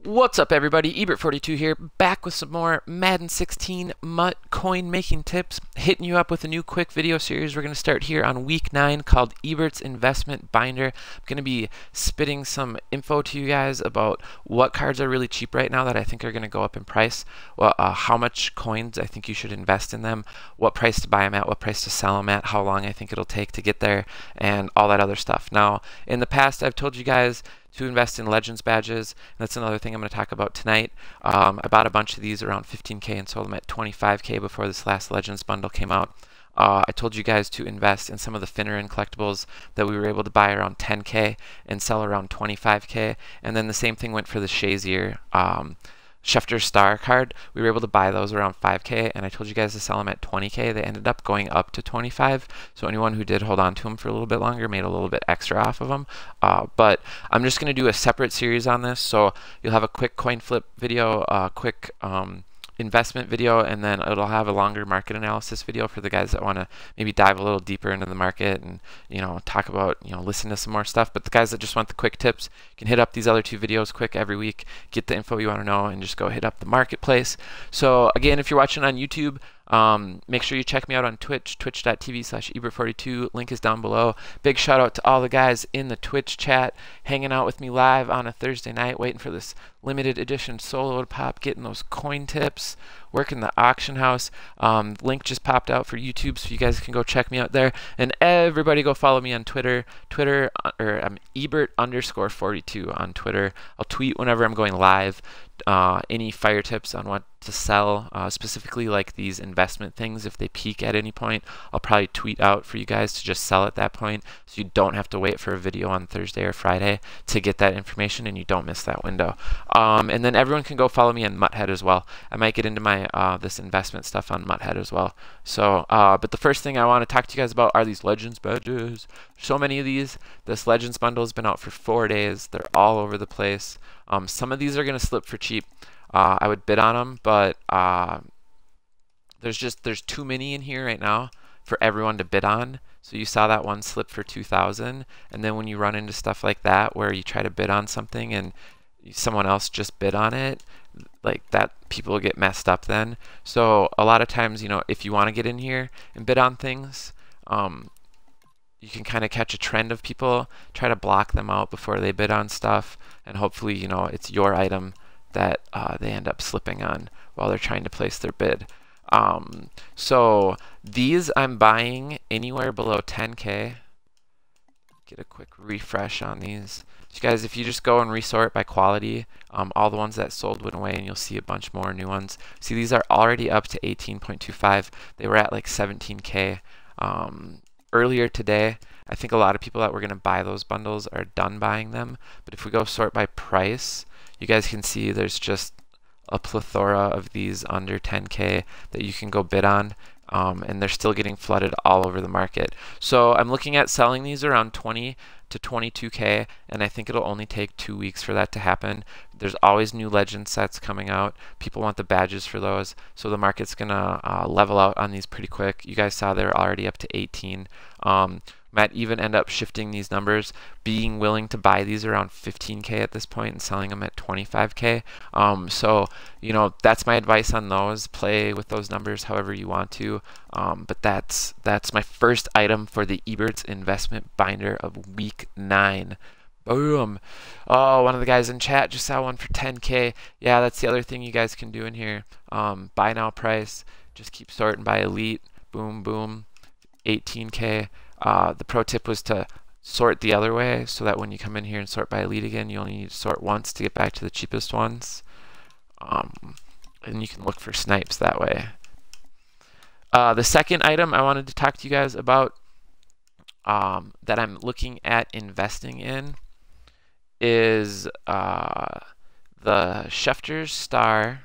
What's up, everybody? Ebert42 here, back with some more Madden 16 MUT coin making tips, hitting you up with a new quick video series. We're going to start here on week 9 called Ebert's Investment Binder. I'm going to be spitting some info to you guys about what cards are really cheap right now that I think are going to go up in price, how much coins I think you should invest in them, what price to buy them at, what price to sell them at, how long I think it'll take to get there, and all that other stuff. Now, in the past, I've told you guys to invest in Legends badges. That's another thing I'm going to talk about tonight. I bought a bunch of these around 15K and sold them at 25K before this last Legends bundle came out. I told you guys to invest in some of the Finneran collectibles that we were able to buy around 10K and sell around 25K. And then the same thing went for the Shazier Schefter Star card. We were able to buy those around 5K, and I told you guys to sell them at 20K. They ended up going up to 25. So anyone who did hold on to them for a little bit longer made a little bit extra off of them. But I'm just going to do a separate series on this. So you'll have a quick coin flip video, a quick investment video, and then it'll have a longer market analysis video for the guys that want to maybe dive a little deeper into the market and talk about listen to some more stuff. But the guys that just want the quick tips can hit up these other two videos quick every week, get the info you want to know, and just go hit up the marketplace. So again, if you're watching on YouTube, make sure you check me out on Twitch, twitch.tv/Ebert42. Link is down below. Big shout out to all the guys in the Twitch chat hanging out with me live on a Thursday night, waiting for this limited edition solo to pop, getting those coin tips, working the auction house. Link just popped out for YouTube, so you guys can go check me out there. And everybody go follow me on Twitter. I'm Ebert_42 on Twitter. I'll tweet whenever I'm going live. Any fire tips on what to sell, specifically like these investment things. If they peak at any point, I'll probably tweet out for you guys to just sell at that point, so you don't have to wait for a video on Thursday or Friday to get that information and you don't miss that window. And then everyone can go follow me on MUThead as well. I might get into my this investment stuff on MUThead as well. So, but the first thing I want to talk to you guys about are these Legends badges. So many of these. This Legends bundle has been out for 4 days. They're all over the place. Some of these are going to slip for cheap. I would bid on them, but there's too many in here right now for everyone to bid on. So you saw that one slip for 2,000, and then when you run into stuff like that where you try to bid on something and someone else just bid on it, like that, people get messed up then. So a lot of times, if you want to get in here and bid on things, you can kind of catch a trend of people, try to block them out before they bid on stuff, and hopefully, it's your item that they end up slipping on while they're trying to place their bid. So these I'm buying anywhere below 10K. Get a quick refresh on these. So guys, if you just go and resort by quality, all the ones that sold went away, and you'll see a bunch more new ones. See, these are already up to 18.25. They were at like 17K. Earlier today, I think a lot of people that were going to buy those bundles are done buying them. But if we go sort by price, you guys can see there's just a plethora of these under 10K that you can go bid on. And they're still getting flooded all over the market. So I'm looking at selling these around 20 to 22K, and I think it'll only take 2 weeks for that to happen. There's always new legend sets coming out. People want the badges for those, so the market's gonna level out on these pretty quick. You guys saw they're already up to 18. Might even end up shifting these numbers, being willing to buy these around 15K at this point and selling them at 25K. So, that's my advice on those. Play with those numbers however you want to. But that's my first item for the Ebert's Investment Binder of week 9. Boom. Oh, one of the guys in chat just saw one for 10K. Yeah, that's the other thing you guys can do in here. Buy now price. Just keep sorting by elite. Boom, boom. 18K. The pro tip was to sort the other way, so that when you come in here and sort by elite again, you only need to sort once to get back to the cheapest ones. And you can look for snipes that way. The second item I wanted to talk to you guys about that I'm looking at investing in is the Schefter's Star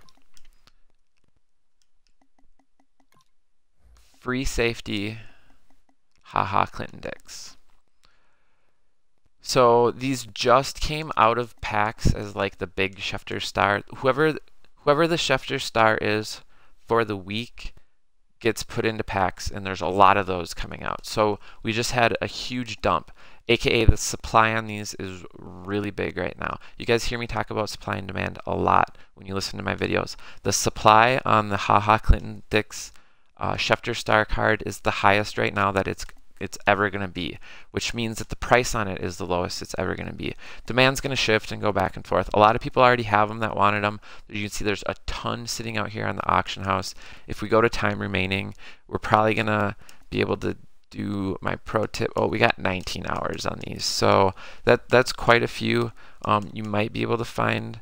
free safety haha Clinton Dix. So these just came out of packs as like the big Schefter Star. Whoever the Schefter Star is for the week gets put into packs, and there's a lot of those coming out. So we just had a huge dump, aka the supply on these is really big right now. You guys hear me talk about supply and demand a lot when you listen to my videos. The supply on the HaHa Clinton Dix Schefter Star card is the highest right now that it's ever going to be, which means that the price on it is the lowest it's ever going to be. Demand's going to shift and go back and forth. A lot of people already have them that wanted them. You can see there's a ton sitting out here on the auction house. If we go to time remaining, we're probably going to be able to do my pro tip. Oh, we got 19 hours on these, so that's quite a few. You might be able to find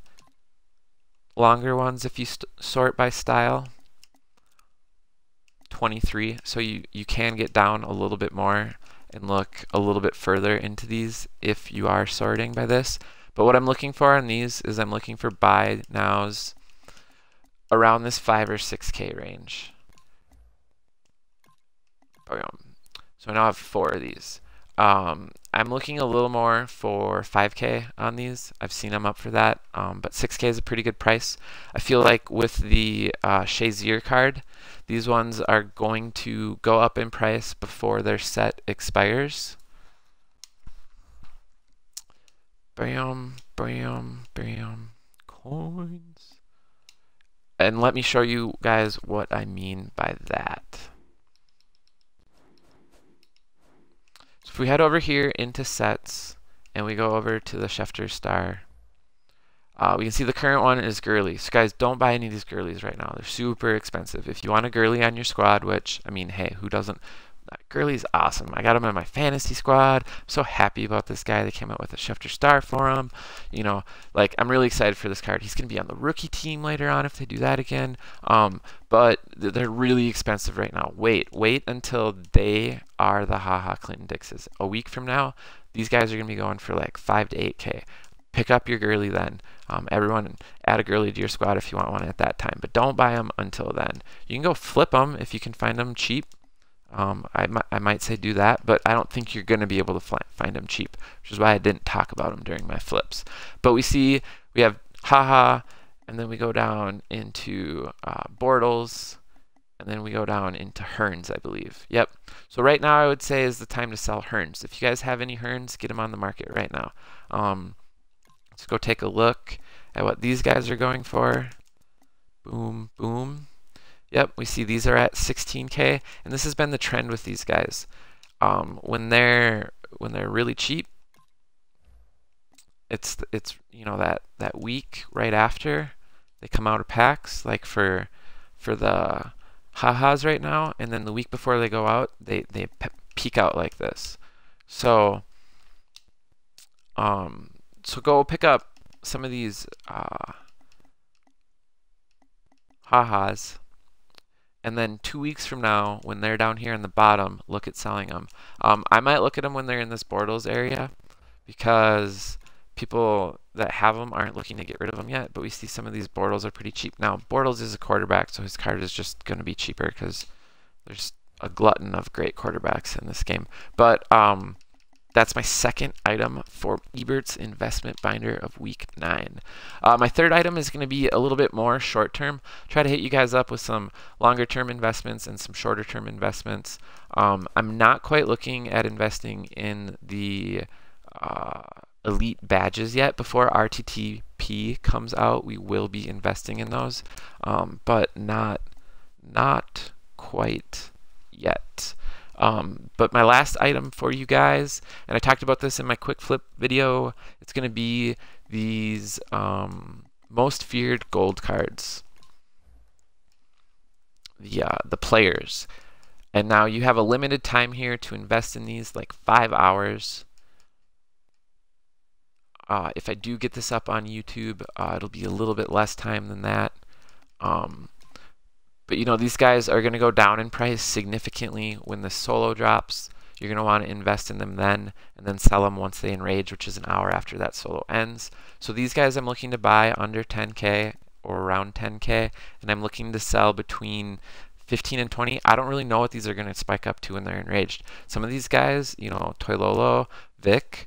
longer ones if you sort by style. 23, so you can get down a little bit more and look a little bit further into these if you are sorting by this. But what I'm looking for on these is I'm looking for buy nows around this 5 or 6K range. So I now have 4 of these. I'm looking a little more for 5K on these. I've seen them up for that, but 6K is a pretty good price. I feel like with the Shazier card, these ones are going to go up in price before their set expires. Bam, bam, bam, coins. And let me show you guys what I mean by that. If we head over here into sets and we go over to the Schefter Star, we can see the current one is girly. So guys, don't buy any of these girlies right now. They're super expensive. If you want a girly on your squad, which, I mean, hey, who doesn't? Girly's awesome. I got him in my fantasy squad. I'm so happy about this guy. They came out with a Schefter Star for him. You know, like, I'm really excited for this card. He's going to be on the rookie team later on if they do that again. But they're really expensive right now. Wait until they are the HaHa Clinton Dixes. A week from now, these guys are going to be going for like 5 to 8K. Pick up your girly then. Everyone add a girly to your squad if you want one at that time. But don't buy them until then. You can go flip them if you can find them cheap. I might say do that, but I don't think you're going to be able to find them cheap, which is why I didn't talk about them during my flips. But we have HaHa, and then we go down into Bortles, and then we go down into Hearns, I believe. Yep. So right now I would say is the time to sell Hearns. If you guys have any Hearns, get them on the market right now. Let's go take a look at what these guys are going for. Boom, boom. Yep, we see these are at 16K, and this has been the trend with these guys. When they're really cheap, it's you know that week right after they come out of packs, like for the HaHas right now, and then the week before they go out, they peak out like this. So so go pick up some of these HaHas. And then 2 weeks from now, when they're down here in the bottom, look at selling them. I might look at them when they're in this Bortles area because people that have them aren't looking to get rid of them yet. But we see some of these Bortles are pretty cheap. Now, Bortles is a quarterback, so his card is just going to be cheaper because there's a glutton of great quarterbacks in this game. But that's my second item for Ebert's investment binder of week 9. My third item is going to be a little bit more short term. Try to hit you guys up with some longer term investments and some shorter term investments. I'm not quite looking at investing in the elite badges yet. Before RTTP comes out, we will be investing in those, but not quite yet. But my last item for you guys, and I talked about this in my quick flip video, it's going to be these most feared gold cards, the players. And now you have a limited time here to invest in these, like 5 hours. If I do get this up on YouTube, it'll be a little bit less time than that. But you know, these guys are going to go down in price significantly when the solo drops. You're going to want to invest in them then, and then sell them once they enrage, which is an hour after that solo ends. So these guys I'm looking to buy under 10K or around 10K, and I'm looking to sell between 15 and 20. I don't really know what these are going to spike up to when they're enraged. Some of these guys, you know, Toilolo, Vic,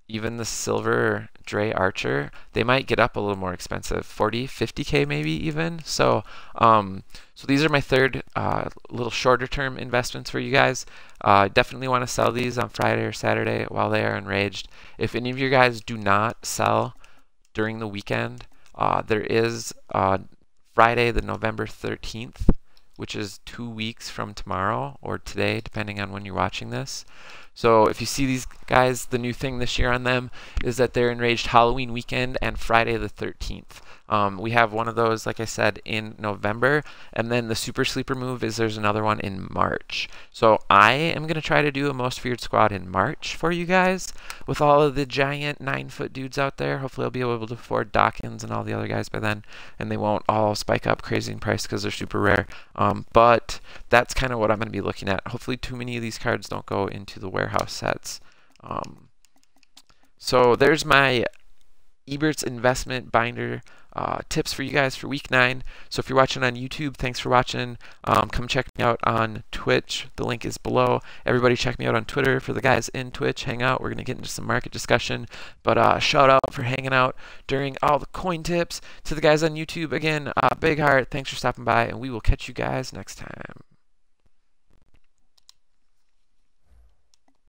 even the silver Dre Archer, they might get up a little more expensive, 40, 50K maybe even. So, so these are my third little shorter term investments for you guys. Definitely want to sell these on Friday or Saturday while they are enraged. If any of you guys do not sell during the weekend, there is Friday, the November 13th, which is 2 weeks from tomorrow or today, depending on when you're watching this. So if you see these guys, the new thing this year on them is that they're enraged Halloween weekend and Friday the 13th. We have one of those, like I said, in November, and then the super sleeper move is there's another one in March. So I am going to try to do a most feared squad in March for you guys with all of the giant 9-foot dudes out there. Hopefully I'll be able to afford Dawkins and all the other guys by then, and they won't all spike up crazy in price because they're super rare. But that's kind of what I'm going to be looking at. Hopefully too many of these cards don't go into the warehouse sets. So there's my Ebert's investment binder tips for you guys for week 9. So if you're watching on YouTube, thanks for watching. Come check me out on Twitch. The link is below. Everybody check me out on Twitter. For the guys in Twitch, hang out. We're going to get into some market discussion. But shout out for hanging out during all the coin tips. To the guys on YouTube, again, big heart. Thanks for stopping by, and we will catch you guys next time.